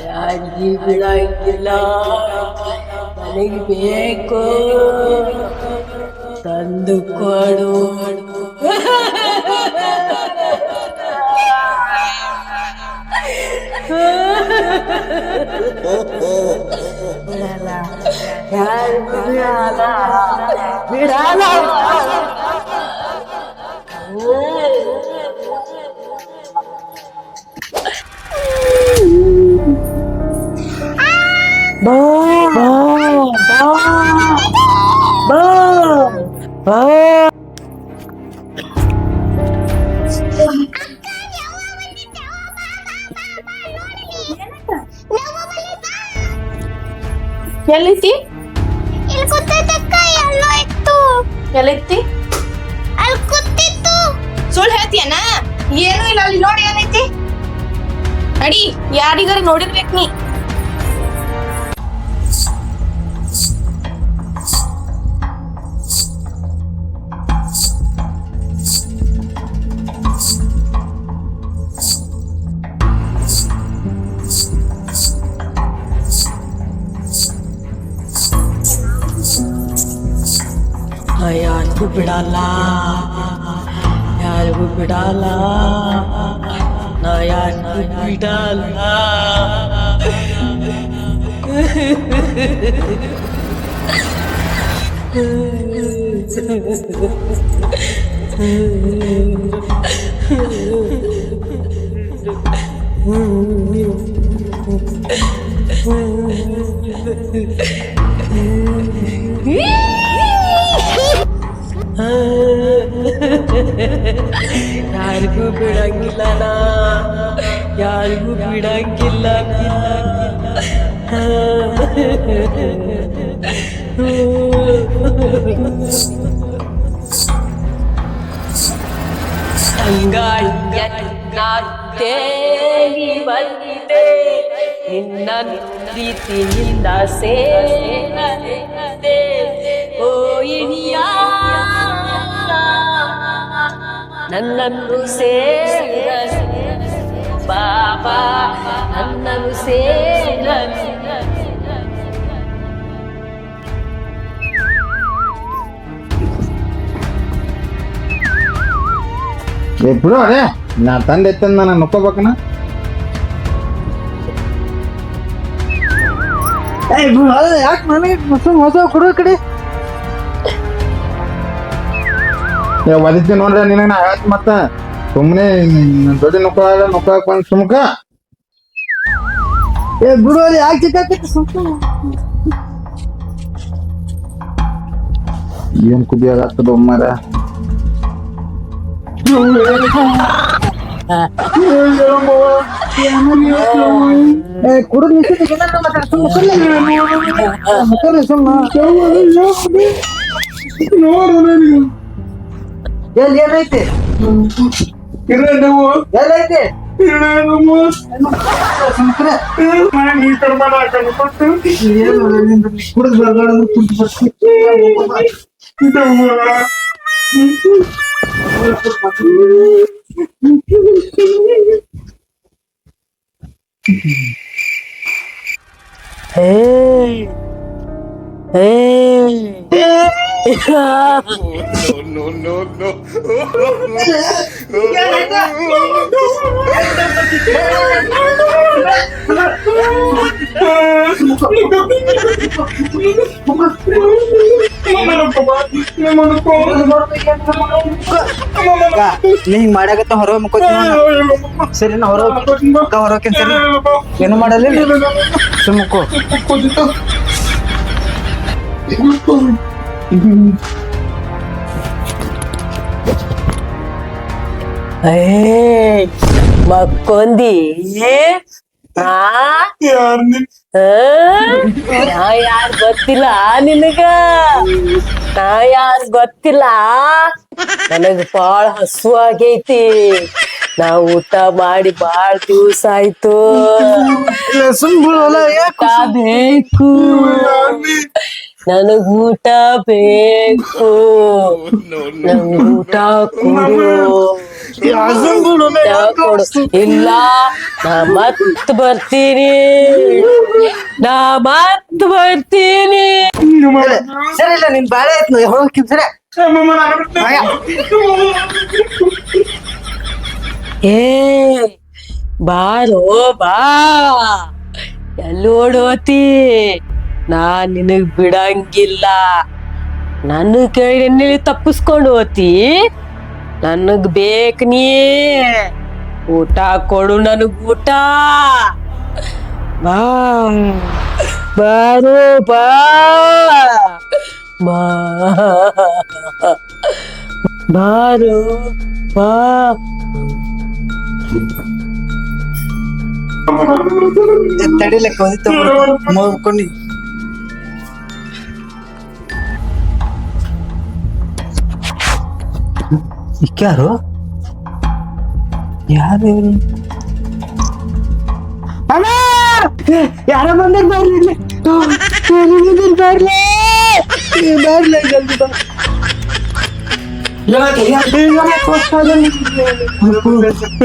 ಯಾರಿಗೂ ಬಿಡಂಗಿಲ್ಲ. ನನಗೆ ಬೇಕು ತಂದು ಕೊಡು. ಬಿಡಲ್ಲ, ಯಾರಿಗೂ ಬಿಡಲ್ಲ, ಬಿಡಲ್ಲ. ಬಾ ಬಾ ಬಾ ಬಾ. ಎಲ್ಲೈತಿ? ಇಲ್ಲಿ ಕೂತೈತಕ್ಕ. ಎಲ್ಲೋ ಇತ್ತು. ಎಲ್ಲೈತಿ? ಅಲ್ಲಿ ಕೂತಿತ್ತು. ಸುಳ್ಳು ಹೇಳ್ತೀಯನ? ಏನು ಇಲ್ಲ, ಅಲ್ಲಿ ನೋಡಿ ಏನೈತಿ. ನಡಿ, ಯಾರಿಗಾರ ನೋಡಿರ್ಬೇಕು ನೀ. ಯಾರಿಗೂ ಬಿಡಲ್ಲ, ಯಾರಿಗೂ ಬಿಡಲ್ಲ, ನಾ ಯಾರಿಗೂ ಬಿಡಲ್ಲ. ಯಾರಿಗೂ ಬಿಡಂಗಿಲ್ಲ, ನಾ ಯಾರಿಗೂ ಬಿಡಂಗಿಲ್ಲ. ತೇಲಿ ಬಂದಿದೆ ನಿನ್ನ ಪ್ರೀತಿಯಿಂದ ಸೇರದೆ ಓ ಇಣಿಯ ನನ್ನನ್ನು ಸೇರ ಬಾಬಾ, ನನ್ನನ್ನು ಸೇರ. ಬಿಡು ಅದೇ ನಾ ತಂದೆ ಎತ್ತಂದ ನಾನು ನೊಕ್ಕೋಬೇಕನ. ಯಾಕೆ ನನಗೆ ಹೊಸ ಕೊಡೋ ಕಡೆ ಒದಿತಿ ನೋಡ್ರಿ ನಿನಗೆ ನಾ ಹೇಳ್ತ ಮತ್ತ ಸುಮ್ಮನೆ ದೊಡ್ಡ ನೊಕ್ಕೋಕ್ ಬಂದ್ ಸುಮ್ಕ. ಬಿಡು ಅಲ್ಲಿ ಯಾಕೆ ಚಿಕ್ಕಾಕೈತಿ ಸುಮ್ಕ. ಏನ್ ಕುದಿಯಾಗತ್ತದ ಒಮ್ಮಾರ. ಕುಡಿದ್ ಎಲ್ಲಿ ಏನೈತಿ ಎಲ್ಲೈತಿ ಕುಡಿದ್ ಬರ್ಗಾಡ Hey, hey. No, no, no, ನೀ ಹಿಂಗ್ ಮಾಡ್ಯಾಗತ್ತ ಹೊರ ಮುಕ್ಕೋತಿ ಸರಿ ನಾ ಹೊರಕ್ಕೆ ಸರಿ ಏನು ಮಾಡಲ್ಲ ಸುಮ್ಮಕ್ಕೋ. ಮಕ್ಕೊಂದಿ ನಾ ಯಾರ್ ಗೊತ್ತಿಲ್ಲ ನಿನಗ, ನಾ ಯಾರ್ ಗೊತ್ತಿಲ್ಲ. ನನಗ್ ಬಾಳ ಹಸು ಆಗೈತಿ, ನಾ ಊಟ ಮಾಡಿ ಬಾಳ ದಿವಸ ಆಯ್ತು. ಊಟ ಬೇಕು, ನನಗ್ ಊಟ ಬೇಕು, ನಂಗ್ ಊಟ ಕೊಡು. ಕೊಡು. ಇಲ್ಲ ನಾ ಮತ್ ಬರ್ತೀನಿ, ನಾ ಮತ್ ಬರ್ತೀನಿ. ಸರಿ ಇಲ್ಲ ನಿನ್ ಬಾಳೆ ಆಯ್ತು ಹೋಗಕ್ಕಿದ್ ಸರಿ ಏ ಬಾರೋ ಬಾ, ಎಲ್ಲೋಡೋತಿ, ನಾ ನಿನಗ್ ಬಿಡಂಗಿಲ್ಲ. ನನ್ನ ಕೈಯಲ್ಲಿ ತಪ್ಪಿಸ್ಕೊಂಡು ಹೋತಿ, ನನಗ್ ಬೇಕ್ ನೀ ಊಟ ಕೊಡು, ನನಗ್ ಊಟ. ಬಾ ಬಾರೋ ಬಾ ಬಾ ಬಾರೋ ಬಾ. ತಡಿಲಕ್ಕ ಮುಗ್ಕೊಂಡು ಯಾರು ಯಾರು ಯಾರ ಬಂದಿರ್ ಬರ್ಲಿ ಬರ್ಲಿ ಬರ್ಲಿ ಜಲ್ದಿ ಬಾ.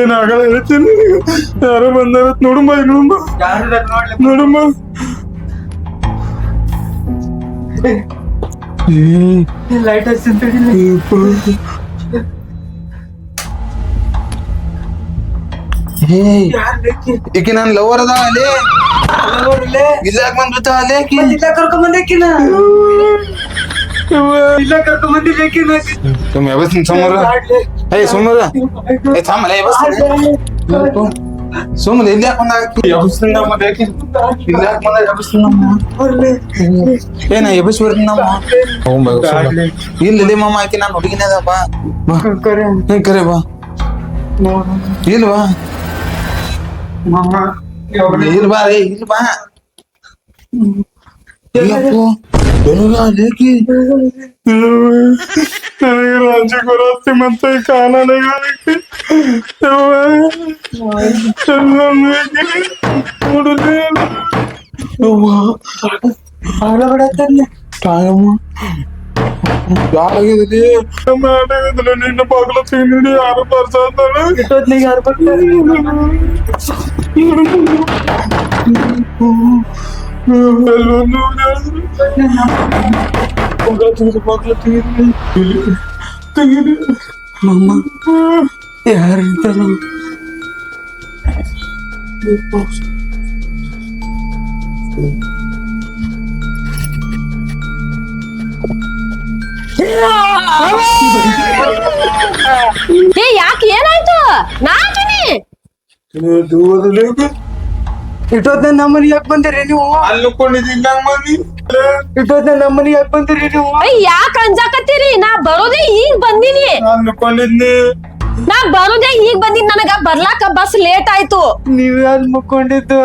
ಏನಾಗಲ್ಲ ಹೇಳ್ತೀನಿ, ಯಾರೋ ಬಂದಾರ ನೋಡುಂಬ ನೋಡುಂಬ. ಲೈಟ್ ಈಕಿ ನನ್ ಲವರ್ ಅದ ಅಲ್ಲಿ ಇಲ್ಲ ಬಂದ್ಬಿಡ್ತಾವ ಅಲ್ಲಿ ಕರ್ಕೊಂಡ್ ಬಂದೇಕಿನ ಇಲ್ಲ ಕರ್ಕೊಂಡ್ ಬಂದಿಲ್ಲ तुम व्यवस्थित समोर ए समोर ए थांब मला व्यवस्थित समोर इल्ल्या कोणा व्यवस्थित ना मध्ये की इल्ल्या कोणा व्यवस्थित ना ए ना व्यवस्थित ना हो बघ ಇಲ್ಲಿ ಮಾಮ ಆಕಿ ನಾನು ಹುಡುಗಿನೇ ಅದ ಬಾ ಕರೆ ಬಾ ಇಲ್ವಾ ಇಲ್ವಾ ರೇ ಇಲ್ವಾ ಅಯ್ಯಪ್ಪೋ ಬೆಳಗ ಲೇಕಿ ನನಗೆ ರಾಜ್ಯ ಬರತ್ತೆ ಮತ್ತೆ ಕಾಲನೆಗಾಲಕ್ಕೆ ಯಾರಾಗಿದ್ರಿ ನಿನ್ನ ಬಾಗ್ಲ ತಿಂಡಿ ಯಾರು ಬರ್ಸಾತಾರೆ ಯಾರು ಮಮ್ಮ ಯಾರಿರ್ತಾರ ಏ ಯಾಕೆ ಏನಾಯ್ತು? ನಾಚಿನಿ ಇಟ್ಟೊತ್ತ ನಮ್ಮನಿ ಯಾಕೆ ಬಂದಿರಿ ನೀವು? ಅಲ್ಕೊಂಡಿದ್ದಿಲ್ಲ ಮನಿ ಇಟ್ಟೊತ್ತ ನಮ್ಮನಿ ಯಾಕೆ ಬಂದಿರಿ ನೀವು? ಯಾಕೆ ಅಂಜಾಕತ್ತೀರಿ? ನಾ ಬರೋದೇ ಈಗ ಬಂದಿನಿ, ಅನ್ಕೊಂಡಿದ್ನಿ ನಾ ಬರೋದೇ ಈಗ ಬಂದಿನಿ. ನನಗ ಬರ್ಲಾಕ ಬಸ್ ಲೇಟ್ ಆಯ್ತು. ನೀವ್ ಯಾರು ಮುಕ್ಕೊಂಡಿದ್ದು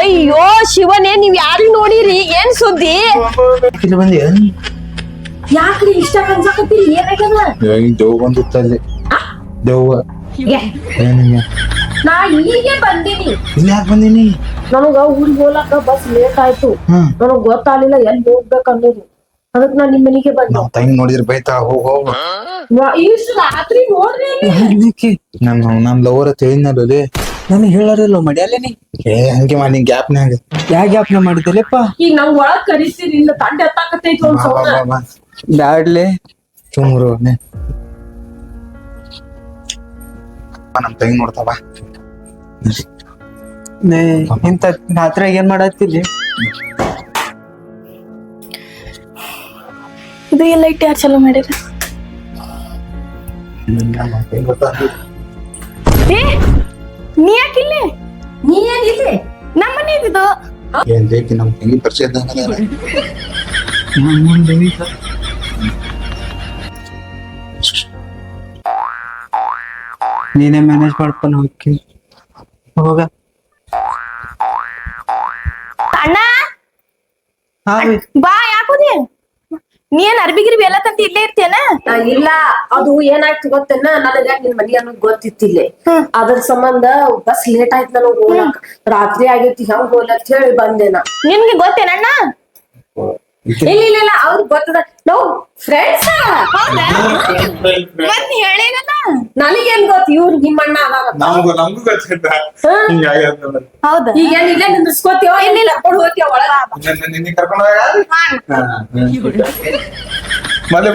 ಅಯ್ಯೋ ಶಿವನೇ, ನೀವ್ ಯಾರು ನೋಡಿರಿ? ಏನ್ ಸುದ್ದಿ? ಇಲ್ಲಿ ಬಂದಿ ಯಾಕ್ರಿ ಇಷ್ಟ ಅಂಜಾಕತ್ತೀರಿ? ಏನಾಗ್ಯದ? ದೇವ್ ಬಂದಿತ್ತ ಅಲ್ಲಿ ದೇವ್ವ ಏನಿಲ್ಲ ನಾ ಈಗ ಬಂದಿನಿ. ಇಲ್ಲಿ ಯಾಕೆ ಬಂದಿನಿ? ನನಗ ಊರಿಗೆ ಹೋಗ್ಲಾಕ ಬಸ್ ಲೇಟ್ ಆಯ್ತು. ನನಗ್ ಗೊತ್ತಾಗ್ಲಿಲ್ಲ ಎಲ್ಲಿ ಹೋಗ್ಬೇಕು ಅನ್ನೋದು. ಅದಕ್ ನಾ ನಿಮ್ ಮನಿಗೆ ಬಂದೆ. ನಾವ್ ತಂಗಿ ನೋಡಿದ್ರೆ ಬೈತಾ ಹೋಗ್ ಹೋಗ ಇಷ್ಟು ರಾತ್ರಿ ನೋಡ್ರಿ. ನಮ್ ಲವರ್ ತಿಳಿದ್ನಲ್ಲಿ ನನಗೆ ಹೇಳಾರಿಲ್ಲ ಮಡ್ಯಾಲೆ ನೀ ಏ ಹಂಗೆ ಮಾಡಿ ಗ್ಯಾಪ್ನ್ಯಾಗ ಯಾವ ಗ್ಯಾಪ್ನ ಮಾಡಿದ್ದೆಲ್ಲಪ್ಪ? ಈಗ ನಾವ್ ಒಳಗ್ ಕರಿತೀರಿ, ಇಲ್ಲ ತಂಡ ಎತ್ತಾಕತ್ತೈತಿ ಒಂದ್ ಸೌಂಡ್. ಬ್ಯಾಡ್ಲೆ ಚುಮ್ರು ನಮ್ ತಂಗಿ ನೋಡ್ತಾವ ಇಂತ ರಾತ್ರಿ ಏನ್ ಮಾಡತ್ತಿಲ್ಲಿ? ಇದು ಎಲ್ಲ ಇಟ್ಟು ಯಾರು ಚಲೋ ಮಾಡಿರ? ಏ ನೀ ಯಾಕಿಲ್ಲಿ? ನೀ ಏನಿಲ್ಲಿ? ನಮ್ಮನೆ ಇದ್ದಿದ್ದು ಏನ್ ಬೇಕು ನಮ್ ತಂಗಿ ಪರಿಚಯ ಇದ್ದಂಗ ನೀನೇ ಮ್ಯಾನೇಜ್ ಮಾಡ್ಕೊಂಡು ಹೋಗಿ ಹೋಗ. ಅಣ್ಣ ಹಾ ಬಾ, ಯಾಕೋದಿ? ನೀ ಏನ್ ಅರ್ಬಿ ಗಿರ್ಬಿ ಎಲ್ಲ ತಂದು ಇಲ್ಲೇ ಇರ್ತೇನ? ಇಲ್ಲ, ಅದು ಏನಾಯ್ತು ಗೊತ್ತೇನ? ನನಗ ನಿನ್ ಮನಿ ಅನ್ನೋದು ಗೊತ್ತಿತ್ತಿಲ್ಲ. ಅದ್ರ ಸಂಬಂಧ ಬಸ್ ಲೇಟ್ ಆಯ್ತು ನನಗ್ ಹೋಗ್ಲಕ್. ರಾತ್ರಿ ಆಗೈತಿ, ಹೆಂಗ್ ಹೋಗ್ಲಕ್ ಹೇಳಿ ಬಂದೇನ. ನಿನ್ಗೆ ಗೊತ್ತೇನಣ್ಣ? ಇಲ್ಲ ಅವ್ರಿಗೆ ಗೊತ್ತದ, ನಾವು ಫ್ರೆಂಡ್ಸ್. ಮತ್ ನೀ ಹೇಳಿರಲ್ಲ ನನಗೇನ್ ಗೊತ್ತ ಇವ್ರು ನಿಮ್ಮಣ್ಣ ಅದಾರ ನಮಗೂ ಗೊತ್ತಿಲ್ಲ ಹಿಂಗಾಗ್ಯದ ಹೌದಾ ಈಗ ಏನ್ ಇಲ್ಲೇ ನಿಂದಿಸ್ಕೋತೀವ ಏನಿಲ್ಲ ಕರ್ಕೊಂಡು ಹೋಗ್ತೀವ ಒಳಗ ನಿನ್ನ ಕರ್ಕೊಂಡು ಮಲೆ